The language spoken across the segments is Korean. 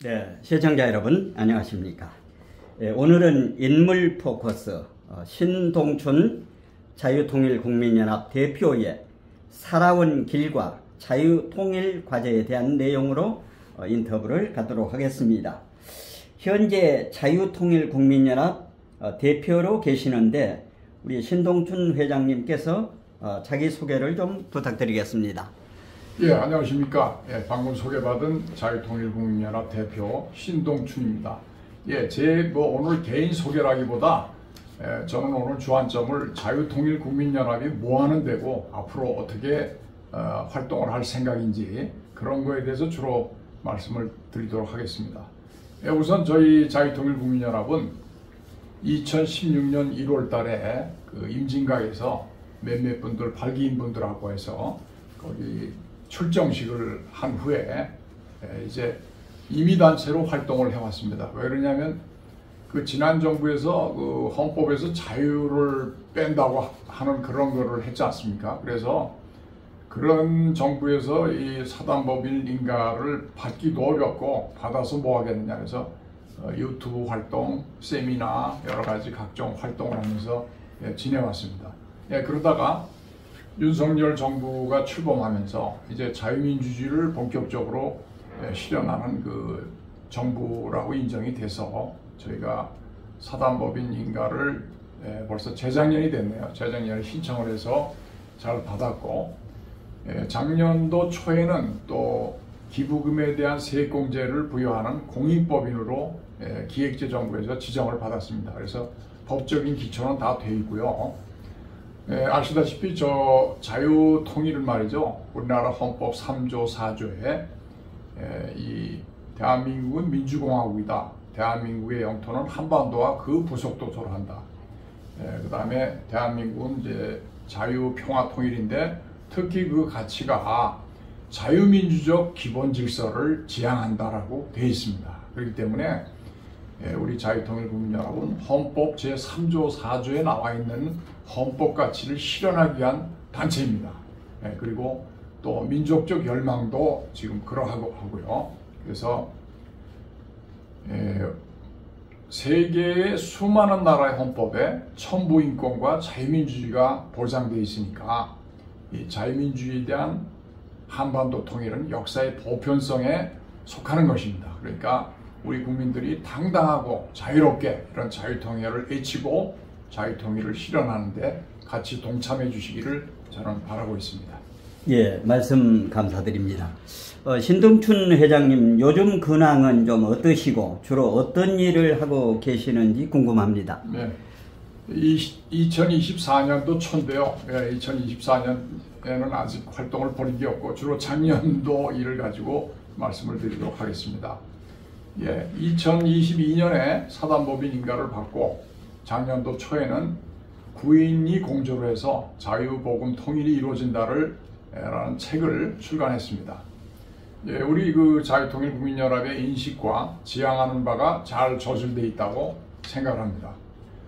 네, 시청자 여러분 안녕하십니까. 오늘은 인물 포커스 신동춘 자유통일국민연합 대표의 살아온 길과 자유통일 과제에 대한 내용으로 인터뷰를 갖도록 하겠습니다. 현재 자유통일국민연합 대표로 계시는데 우리 신동춘 회장님께서 자기소개를 좀 부탁드리겠습니다. 예, 안녕하십니까. 예, 방금 소개받은 자유통일국민연합 대표 신동춘입니다. 예, 제 오늘 개인 소개라기보다 저는 오늘 주안점을 자유통일국민연합이 뭐 하는 데고 앞으로 어떻게 활동을 할 생각인지 그런 거에 대해서 주로 말씀을 드리도록 하겠습니다. 예, 우선 저희 자유통일국민연합은 2016년 1월 달에 그 임진각에서 몇몇 분들, 발기인 분들하고 해서 거기 출정식을 한 후에 이제 임의단체로 활동을 해왔습니다. 왜 그러냐면 그 지난 정부에서 그 헌법에서 자유를 뺀다고 하는 그런 거를 했지 않습니까? 그래서 그런 정부에서 이 사단법인 인가를 받기도 어렵고 받아서 뭐 하겠느냐 해서 유튜브 활동, 세미나 여러 가지 각종 활동을 하면서 지내왔습니다. 그러다가 윤석열 정부가 출범하면서 이제 자유민주주의를 본격적으로 실현하는 그 정부라고 인정이 돼서 저희가 사단법인 인가를 벌써 재작년이 됐네요. 재작년에 신청을 해서 잘 받았고 작년도 초에는 또 기부금에 대한 세액공제를 부여하는 공익법인으로 기획재정부에서 지정을 받았습니다. 그래서 법적인 기초는 다 돼 있고요. 아시다시피 저 자유통일은 말이죠. 우리나라 헌법 3조 4조에 이 대한민국은 민주공화국이다. 대한민국의 영토는 한반도와 그 부속도서로 한다. 그 다음에 대한민국은 이제 자유평화통일인데 특히 그 가치가 자유민주적 기본 질서를 지향한다라고 되어 있습니다. 그렇기 때문에 우리 자유통일국민연합은 헌법 제3조 4조에 나와 있는 헌법 가치를 실현하기 위한 단체입니다. 그리고 또 민족적 열망도 지금 그러하고 하고요. 그래서 세계의 수많은 나라의 헌법에 천부인권과 자유민주주의가 보장되어 있으니까 이 자유민주주의에 대한 한반도 통일은 역사의 보편성에 속하는 것입니다. 그러니까 우리 국민들이 당당하고 자유롭게 이런 자유통일을 외치고 자유통일을 실현하는데 같이 동참해 주시기를 저는 바라고 있습니다. 예, 말씀 감사드립니다. 신동춘 회장님, 요즘 근황은 좀 어떠시고 주로 어떤 일을 하고 계시는지 궁금합니다. 네, 2024년도 초인데요. 2024년에는 아직 활동을 벌인 게 없고 주로 작년도 일을 가지고 말씀을 드리도록 하겠습니다. 2022년에 사단법인 인가를 받고 작년도 초에는 구인이 공조를 해서 자유복음 통일이 이루어진다를 라는 책을 출간했습니다. 우리 그 자유통일국민연합의 인식과 지향하는 바가 잘 저술되어 있다고 생각합니다.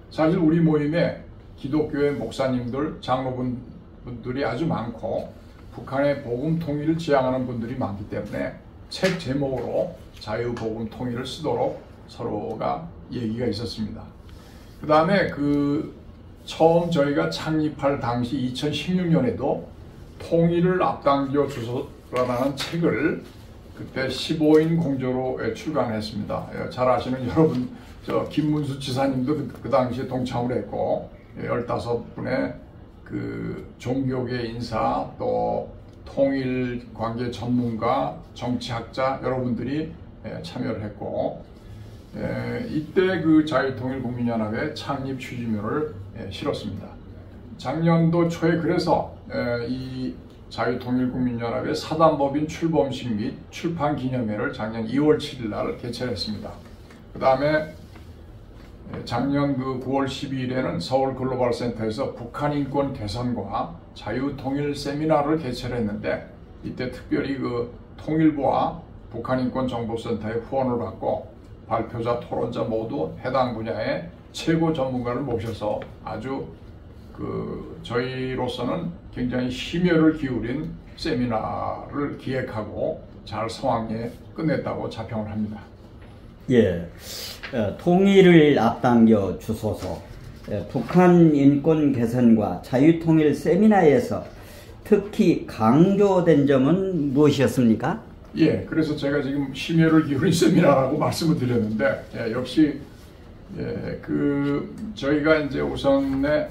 사실 우리 모임에 기독교의 목사님들, 장로분들이 아주 많고 북한의 복음 통일을 지향하는 분들이 많기 때문에 책 제목으로 자유복음 통일을 쓰도록 서로가 얘기가 있었습니다. 그 다음에 처음 저희가 창립할 당시 2016년에도 통일을 앞당겨 주소라는 책을 그때 15인 공조로 출간했습니다. 잘 아시는 여러분, 김문수 지사님도 그 당시에 동참을 했고 15분의 그 종교계 인사 또 통일 관계 전문가, 정치학자 여러분들이 참여를 했고 이때 그 자유통일국민연합의 창립 취지문을 실었습니다. 작년도 초에 그래서 이 자유통일국민연합의 사단법인 출범식 및 출판 기념회를 작년 2월 7일 날 개최했습니다. 그 다음에 작년 9월 12일에는 서울 글로벌센터에서 북한 인권 개선과 자유통일 세미나를 개최했는데 이때 특별히 그 통일부와 북한인권정보센터의 후원을 받고 발표자, 토론자 모두 해당 분야의 최고 전문가를 모셔서 아주 저희로서는 굉장히 심혈을 기울인 세미나를 기획하고 잘 성황리에 끝냈다고 자평을 합니다. 예, 통일을 앞당겨 주소서. 북한 인권 개선과 자유통일 세미나에서 특히 강조된 점은 무엇이었습니까? 예, 그래서 제가 지금 심혈을 기울인 세미나라고 말씀을 드렸는데, 역시 저희가 이제 우선에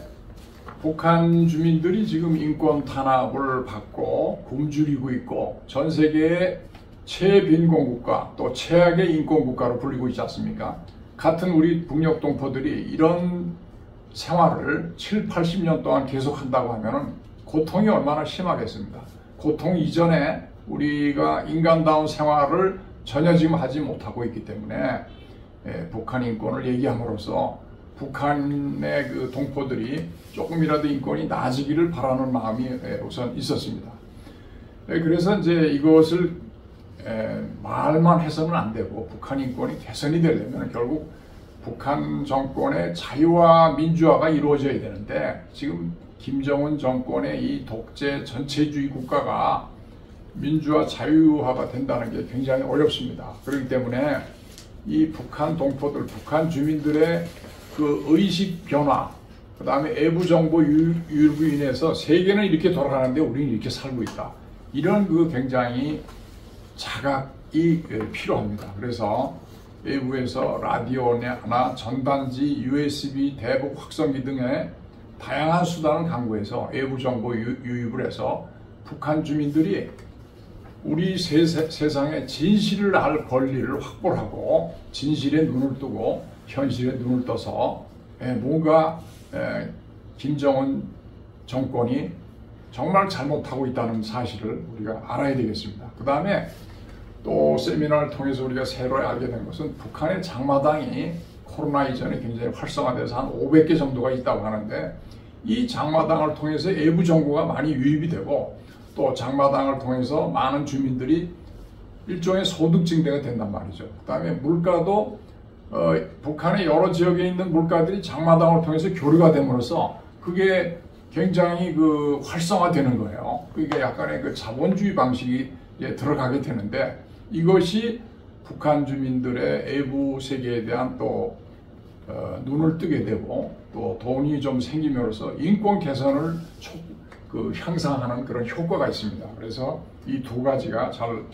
북한 주민들이 지금 인권 탄압을 받고 굶주리고 있고 전 세계의 최빈곤국가 또 최악의 인권국가로 불리고 있지 않습니까? 같은 우리 북녘 동포들이 이런 생활을 7, 80년 동안 계속한다고 하면 고통이 얼마나 심하겠습니까? 고통 이전에 우리가 인간다운 생활을 전혀 지금 하지 못하고 있기 때문에 북한 인권을 얘기함으로써 북한의 그 동포들이 조금이라도 인권이 나아지기를 바라는 마음이 우선 있었습니다. 그래서 이제 이것을 말만 해서는 안 되고 북한 인권이 개선이 되려면 결국 북한 정권의 자유와 민주화가 이루어져야 되는데 지금 김정은 정권의 이 독재 전체주의 국가가 민주화 자유화가 된다는 게 굉장히 어렵습니다. 그렇기 때문에 이 북한 동포들, 북한 주민들의 그 의식 변화, 그 다음에 외부 정보 유입으로 인해서 세계는 이렇게 돌아가는데 우리는 이렇게 살고 있다. 이런 그 굉장히 자각이 필요합니다. 그래서 외부에서 라디오나 전단지, USB, 대북 확성기 등의 다양한 수단을 강구해서 외부 정보 유입을 해서 북한 주민들이 우리 세상의 진실을 알 권리를 확보를 하고 진실에 눈을 뜨고 현실에 눈을 떠서 뭔가 김정은 정권이 정말 잘못하고 있다는 사실을 우리가 알아야 되겠습니다. 그 다음에 또 세미나를 통해서 우리가 새로 알게 된 것은 북한의 장마당이 코로나 이전에 굉장히 활성화돼서 한 500개 정도가 있다고 하는데 이 장마당을 통해서 외부 정보가 많이 유입이 되고 또 장마당을 통해서 많은 주민들이 일종의 소득 증대가 된단 말이죠. 그 다음에 물가도 북한의 여러 지역에 있는 물가들이 장마당을 통해서 교류가 됨으로써 그게 굉장히 그 활성화되는 거예요. 그게 약간의 그 자본주의 방식이 들어가게 되는데 이것이 북한 주민들의 외부 세계에 대한 또 눈을 뜨게 되고 또 돈이 좀 생김으로써 인권 개선을 향상하는 그런 효과가 있습니다. 그래서 이 두 가지가 잘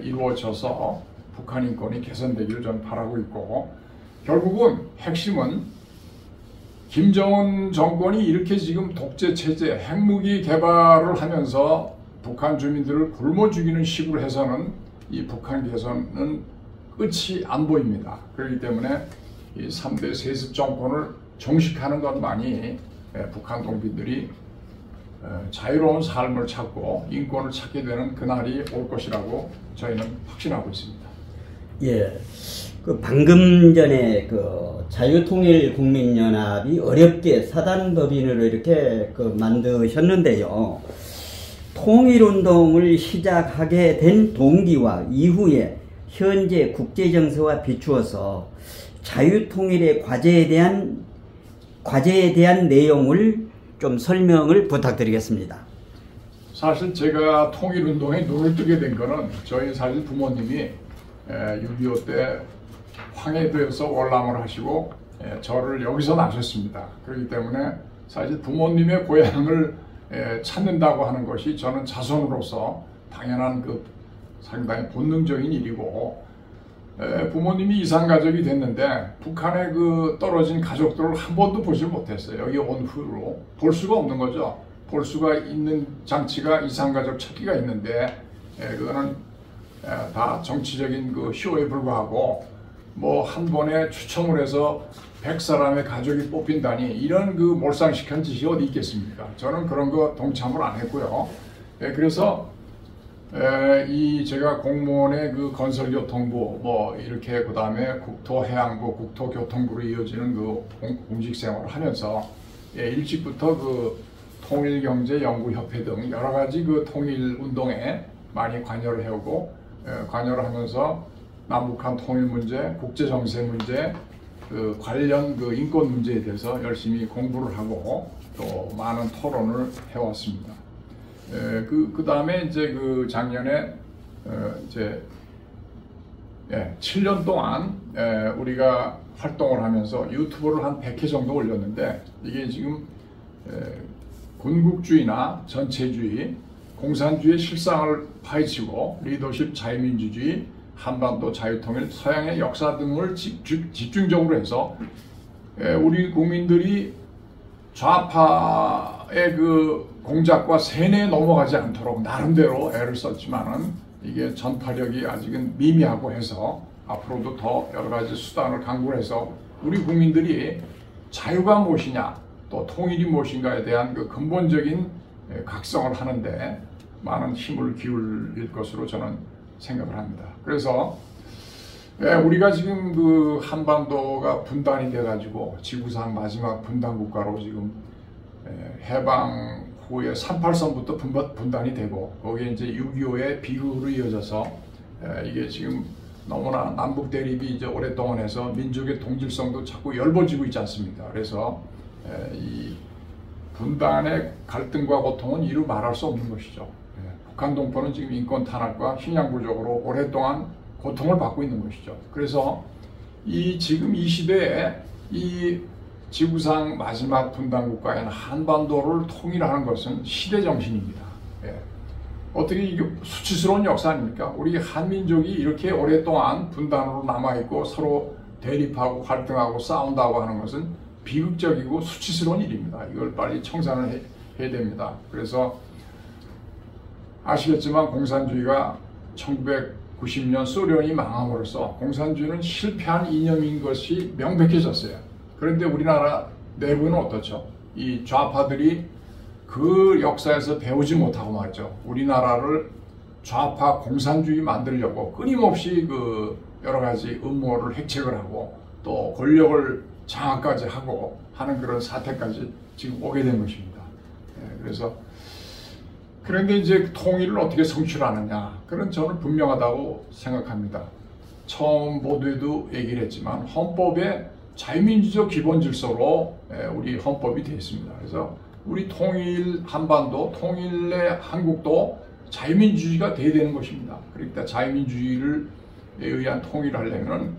이루어져서 북한 인권이 개선되기를 저는 바라고 있고 결국은 핵심은 김정은 정권이 이렇게 지금 독재 체제, 핵무기 개발을 하면서 북한 주민들을 굶어 죽이는 식으로 해서는 이 북한 개선은 끝이 안 보입니다. 그렇기 때문에 이 3대 세습 정권을 종식하는 것만이 북한 동민들이 자유로운 삶을 찾고 인권을 찾게 되는 그날이 올 것이라고 저희는 확신하고 있습니다. 예, 그 방금 전에 그 자유통일국민연합이 어렵게 사단법인으로 이렇게 만드셨는데요. 통일운동을 시작하게 된 동기와 이후에 현재 국제정세와 비추어서 자유통일의 과제에 대한 내용을 좀 설명을 부탁드리겠습니다. 사실 제가 통일운동에 눈을 뜨게 된 거는 저희 사실 부모님이 6.25 때 황해도에서 월남을 하시고 저를 여기서 낳으셨습니다. 그렇기 때문에 사실 부모님의 고향을 찾는다고 하는 것이 저는 자손으로서 당연한 그 상당히 본능적인 일이고 부모님이 이산가족이 됐는데 북한의 그 떨어진 가족들을 한 번도 보지 못했어요. 여기 온 후로 볼 수가 없는 거죠. 볼 수가 있는 장치가 이산가족 찾기가 있는데 그거는 다 정치적인 그 쇼에 불과하고 뭐 한 번에 추첨을 해서 100사람의 가족이 뽑힌다니 이런 그 몰상식한 짓이 어디 있겠습니까? 저는 그런 거 동참을 안 했고요. 그래서 제가 공무원의 그 건설교통부 뭐 이렇게 그 다음에 국토해양부, 국토교통부로 이어지는 그 공직 생활을 하면서 일찍부터 그 통일경제연구협회 등 여러 가지 그 통일운동에 많이 관여를 해오고 관여를 하면서 남북한 통일 문제, 국제정세 문제, 그 관련 그 인권 문제에 대해서 열심히 공부를 하고 또 많은 토론을 해왔습니다. 그 다음에 이제 그 작년에 이제 7년 동안 우리가 활동을 하면서 유튜브를 한 100회 정도 올렸는데, 이게 지금 군국주의나 전체주의, 공산주의의 실상을 파헤치고 리더십 자유민주주의, 한반도 자유통일, 서양의 역사 등을 집중적으로 해서 우리 국민들이 좌파의 그 공작과 세뇌에 넘어가지 않도록 나름대로 애를 썼지만은 이게 전파력이 아직은 미미하고 해서 앞으로도 더 여러 가지 수단을 강구해서 우리 국민들이 자유가 무엇이냐 또 통일이 무엇인가에 대한 그 근본적인 각성을 하는데 많은 힘을 기울일 것으로 저는 생각을 합니다. 그래서 우리가 지금 그 한반도가 분단이 돼가지고 지구상 마지막 분단 국가로 지금 해방 후에 38선부터 분단이 되고, 거기에 이제 6.25의 비극으로 이어져서 이게 지금 너무나 남북 대립이 이제 오랫동안 해서 민족의 동질성도 자꾸 엷어지고 있지 않습니까? 그래서 이 분단의 갈등과 고통은 이루 말할 수 없는 것이죠. 북한 동포는 지금 인권 탄압과 식량 부족으로 오랫동안 고통을 받고 있는 것이죠. 그래서 지금 이 시대에 이 지구상 마지막 분단 국가인 한반도를 통일하는 것은 시대 정신입니다. 어떻게 이게 수치스러운 역사 아닙니까? 우리 한민족이 이렇게 오랫동안 분단으로 남아있고 서로 대립하고 갈등하고 싸운다고 하는 것은 비극적이고 수치스러운 일입니다. 이걸 빨리 청산을 해야 됩니다. 그래서 아시겠지만 공산주의가 1990년 소련이 망함으로써 공산주의는 실패한 이념인 것이 명백해졌어요. 그런데 우리나라 내부는 어떻죠? 이 좌파들이 그 역사에서 배우지 못하고 말이죠. 우리나라를 좌파 공산주의 만들려고 끊임없이 그 여러 가지 음모를 핵책을 하고 또 권력을 장악까지 하고 하는 그런 사태까지 지금 오게 된 것입니다. 그래서 그런데 이제 통일을 어떻게 성취하느냐, 그런 저는 분명하다고 생각합니다. 처음 모두에도 얘기를 했지만 헌법에 자유민주적 기본 질서로 우리 헌법이 되어 있습니다. 그래서 우리 통일 한반도, 통일의 한국도 자유민주주의가 돼야 되는 것입니다. 그러니까 자유민주주의에 의한 통일을 하려면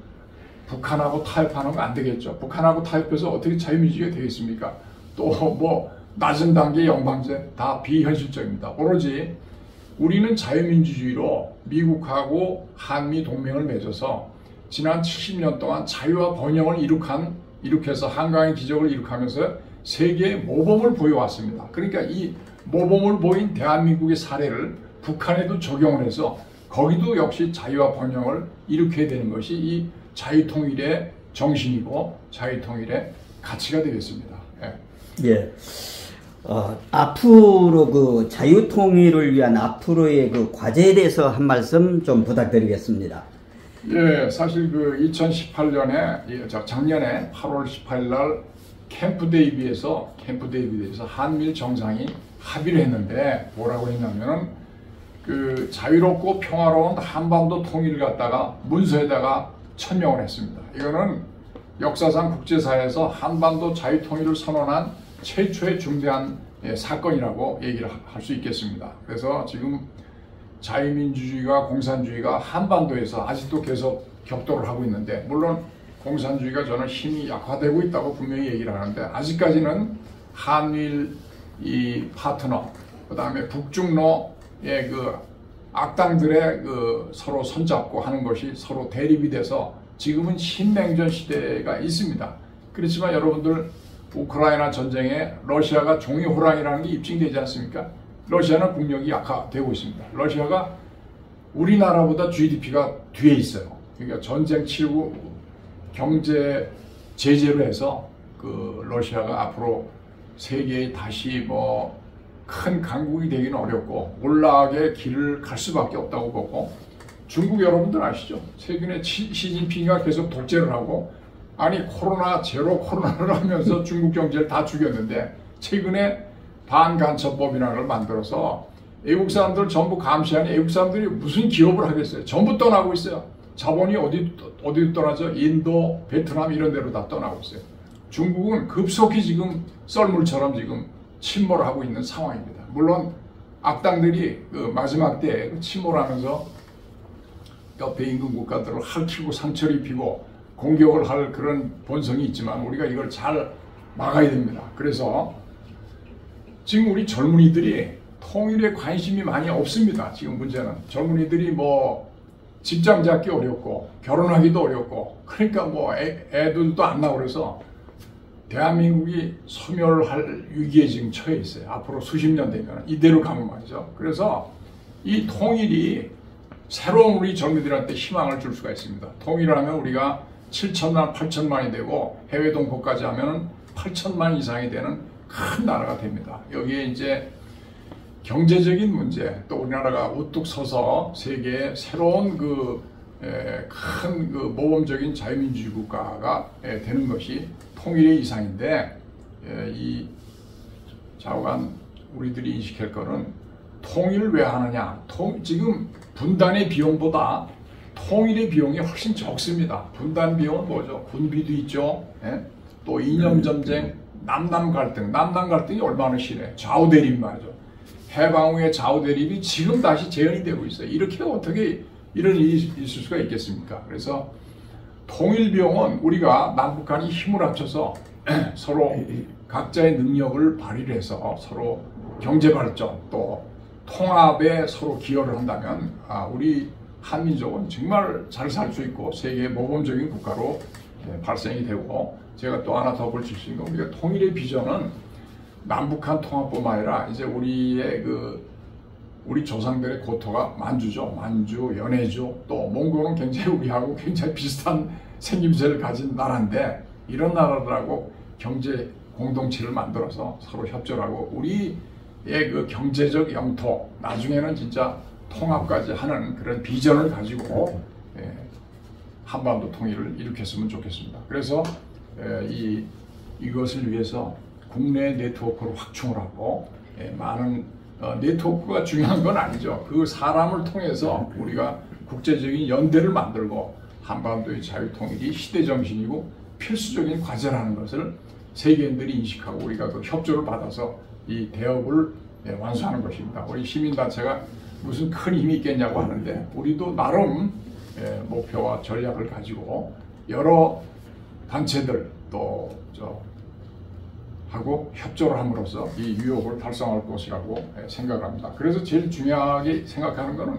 북한하고 타협하는 건 안 되겠죠. 북한하고 타협해서 어떻게 자유민주주의가 되겠습니까? 또 뭐 낮은 단계 영방제 다 비현실적입니다. 오로지 우리는 자유민주주의로 미국하고 한미 동맹을 맺어서 지난 70년 동안 자유와 번영을 이룩해서 한강의 기적을 이룩하면서 세계의 모범을 보여왔습니다. 그러니까 이 모범을 보인 대한민국의 사례를 북한에도 적용을 해서 거기도 역시 자유와 번영을 일으켜야 되는 것이 이 자유통일의 정신이고 자유통일의 가치가 되겠습니다. 예. 앞으로 그 자유통일을 위한 앞으로의 그 과제에 대해서 한 말씀 좀 부탁드리겠습니다. 예, 사실 그 2018년에 작년에 8월 18일 날 캠프 데이비드에서 한미일 정상이 합의를 했는데 뭐라고 했냐면은 그 자유롭고 평화로운 한반도 통일을 갖다가 문서에다가 천명을 했습니다. 이거는 역사상 국제사회에서 한반도 자유통일을 선언한 최초의 중대한 사건이라고 얘기를 할 수 있겠습니다. 그래서 지금 자유민주주의가 공산주의가 한반도에서 아직도 계속 격돌을 하고 있는데, 물론 공산주의가 저는 힘이 약화되고 있다고 분명히 얘기를 하는데, 아직까지는 한일 이 파트너, 그 다음에 북중로의 그 악당들의 그 서로 손잡고 하는 것이 서로 대립이 돼서 지금은 신냉전 시대가 있습니다. 그렇지만 여러분들 우크라이나 전쟁에 러시아가 종이 호랑이라는 게 입증되지 않습니까? 러시아는 국력이 약화되고 있습니다. 러시아가 우리나라보다 GDP가 뒤에 있어요. 그러니까 전쟁 치르고 경제 제재로 해서 그 러시아가 앞으로 세계에 다시 뭐 큰 강국이 되기는 어렵고 올라가게 길을 갈 수밖에 없다고 보고, 중국 여러분들 아시죠? 최근에 시진핑이가 계속 독재를 하고, 아니 코로나 제로 코로나를 하면서 중국 경제를 다 죽였는데 최근에 반간첩법이라는 걸 만들어서 외국 사람들 전부 감시하니 외국 사람들이 무슨 기업을 하겠어요? 전부 떠나고 있어요. 자본이 어디 떠나죠? 인도, 베트남 이런 데로 다 떠나고 있어요. 중국은 급속히 지금 썰물처럼 지금 침몰을 하고 있는 상황입니다. 물론 악당들이 그 마지막 때에 침몰하면서 옆에 있는 국가들을 핥히고 상처를 입히고 공격을 할 그런 본성이 있지만 우리가 이걸 잘 막아야 됩니다. 그래서 지금 우리 젊은이들이 통일에 관심이 많이 없습니다. 지금 문제는 젊은이들이 뭐 직장 잡기 어렵고 결혼하기도 어렵고 그러니까 뭐 애들도 안 나오고 그래서 대한민국이 소멸할 위기에 지금 처해 있어요. 앞으로 수십 년 되면 이대로 가면 말이죠. 그래서 이 통일이 새로운 우리 젊은이들한테 희망을 줄 수가 있습니다. 통일을 하면 우리가 7천만, 8천만이 되고 해외 동포까지 하면 8천만 이상이 되는 큰 나라가 됩니다. 여기에 이제 경제적인 문제, 또 우리나라가 우뚝 서서 세계의 새로운 큰 모범적인 자유민주주의 국가가 되는 것이 통일의 이상인데, 이 좌우간 우리들이 인식할 거는 통일을 왜 하느냐. 지금 분단의 비용보다 통일의 비용이 훨씬 적습니다. 분단 비용은 뭐죠? 군비도 있죠. 또 이념 전쟁, 남남 갈등이 얼마나 심해. 좌우 대립 말이죠. 해방 후의 좌우 대립이 지금 다시 재현이 되고 있어요. 이렇게 어떻게 이런 일이 있을 수가 있겠습니까? 그래서 통일 비용은 우리가 남북한이 힘을 합쳐서 서로 각자의 능력을 발휘를 해서 서로 경제 발전 또 통합에 서로 기여를 한다면 우리 한민족은 정말 잘 살 수 있고 세계의 모범적인 국가로 발생이 되고, 제가 또 하나 더 볼수 있는 건 우리가 통일의 비전은 남북한 통합뿐만 아니라 이제 우리 조상들의 고토가 만주죠. 만주, 연해주, 또 몽골은 굉장히 우리하고 굉장히 비슷한 생김새를 가진 나라인데 이런 나라들하고 경제 공동체를 만들어서 서로 협조를 하고 우리의 그 경제적 영토 나중에는 진짜 통합까지 하는 그런 비전을 가지고 한반도 통일을 일으켰으면 좋겠습니다. 그래서 이것을 위해서 국내 네트워크를 확충을 하고 많은 네트워크가 중요한 건 아니죠. 그 사람을 통해서 우리가 국제적인 연대를 만들고 한반도의 자유통일이 시대정신이고 필수적인 과제라는 것을 세계인들이 인식하고 우리가 그 협조를 받아서 이 대업을 완수하는 것입니다. 우리 시민단체가 무슨 큰 힘이 있겠냐고 하는데 우리도 나름 목표와 전략을 가지고 여러 단체들 또 하고 협조를 함으로써 이 유혹을 달성할 것이라고 생각을 합니다. 그래서 제일 중요하게 생각하는 것은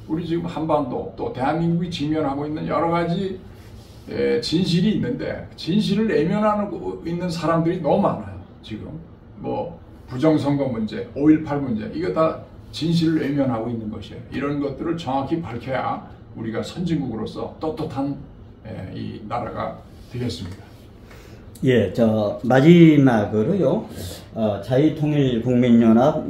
우리 지금 한반도 또 대한민국이 직면하고 있는 여러 가지 진실이 있는데 진실을 외면하고 있는 사람들이 너무 많아요. 지금 뭐 부정선거 문제, 5.18 문제 이거 다 진실을 외면하고 있는 것이에요. 이런 것들을 정확히 밝혀야 우리가 선진국으로서 떳떳한 이 나라가 되겠습니다. 예, 마지막으로요, 자유통일국민연합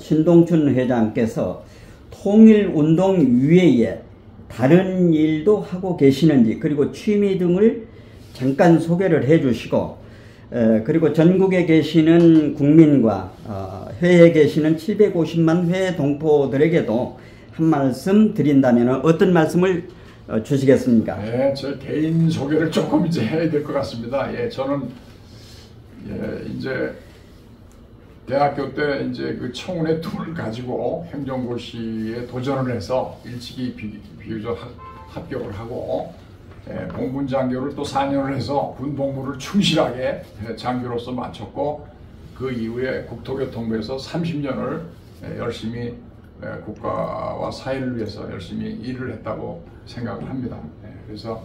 신동춘 회장께서 통일운동 이외에 다른 일도 하고 계시는지, 그리고 취미 등을 잠깐 소개를 해 주시고, 그리고 전국에 계시는 국민과 해외에 계시는 750만 해외 동포들에게도 한 말씀 드린다면 어떤 말씀을 주시겠습니까? 네, 제 개인 소개를 조금 이제 해야 될 것 같습니다. 저는 이제 대학교 때 이제 그 청운의 툴을 가지고 행정고시에 도전을 해서 일찍이 비교적 합격을 하고 공군 장교를 또 4년을 해서 군 복무를 충실하게 장교로서 마쳤고 그 이후에 국토교통부에서 30년을 열심히 국가와 사회를 위해서 열심히 일을 했다고 생각을 합니다. 그래서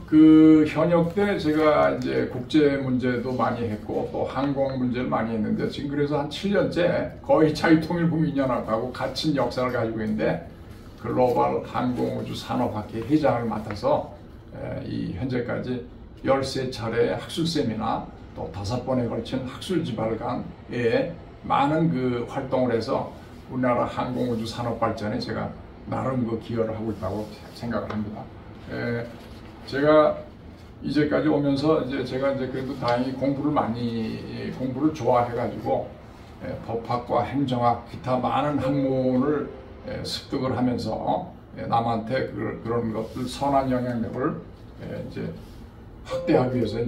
그 현역 때 제가 이제 국제 문제도 많이 했고 또 항공 문제를 많이 했는데 지금 그래서 한 7년째 거의 자유통일국민연합하고 같은 역사를 가지고 있는데 글로벌 항공우주 산업학회 회장을 맡아서 이 현재까지 13차례의 학술 세미나 또 5번에 걸친 학술 지발관에 많은 그 활동을 해서 우리나라 항공우주 산업 발전에 제가 나름 그 기여를 하고 있다고 생각을 합니다. 제가 이제까지 오면서 제가 그래도 다행히 공부를 좋아해가지고 법학과 행정학 기타 많은 학문을 습득을 하면서 남한테 그런 것들 선한 영향력을 이제 확대하기 위해서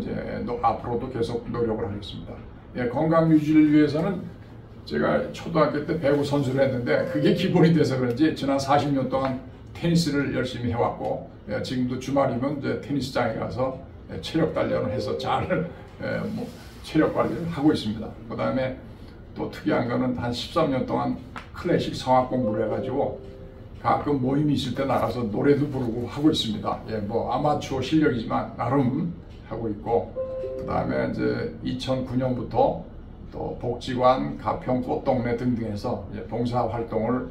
앞으로도 계속 노력을 하겠습니다. 건강 유지를 위해서는 제가 초등학교 때 배구 선수를 했는데 그게 기본이 돼서 그런지 지난 40년 동안 테니스를 열심히 해왔고 지금도 주말이면 이제 테니스장에 가서 체력 단련을 해서 잘 체력 관리를 하고 있습니다. 그 다음에 또 특이한 거는 한 13년 동안 클래식 성악 공부를 해가지고 가끔 모임이 있을 때 나가서 노래도 부르고 하고 있습니다. 뭐 아마추어 실력이지만 나름 하고 있고, 그 다음에 이제 2009년부터 또 복지관, 가평, 꽃동네 등등에서 봉사 활동을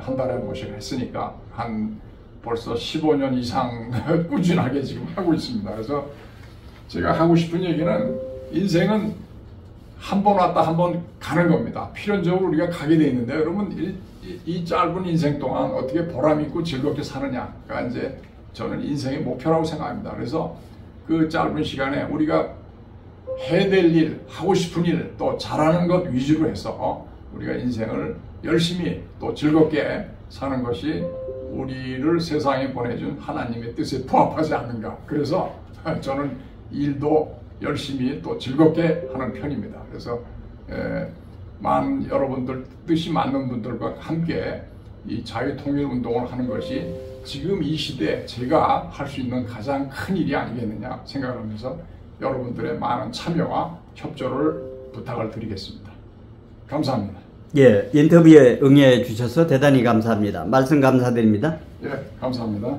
한 달에 한 번씩 했으니까 한 벌써 15년 이상 꾸준하게 지금 하고 있습니다. 그래서 제가 하고 싶은 얘기는 인생은 한 번 왔다 한 번 가는 겁니다. 필연적으로 우리가 가게 돼 있는데, 여러분 이 짧은 인생 동안 어떻게 보람 있고 즐겁게 사느냐가 이제 저는 인생의 목표라고 생각합니다. 그래서 그 짧은 시간에 우리가 해낼 일, 하고 싶은 일, 또 잘하는 것 위주로 해서 우리가 인생을 열심히 또 즐겁게 사는 것이 우리를 세상에 보내준 하나님의 뜻에 부합하지 않는가. 그래서 저는 일도 열심히 또 즐겁게 하는 편입니다. 그래서 여러분들 뜻이 맞는 분들과 함께 이 자유통일운동을 하는 것이 지금 이 시대에 제가 할 수 있는 가장 큰 일이 아니겠느냐 생각하면서 여러분들의 많은 참여와 협조를 부탁을 드리겠습니다. 감사합니다. 예, 인터뷰에 응해 주셔서 대단히 감사합니다. 말씀 감사드립니다. 예, 감사합니다.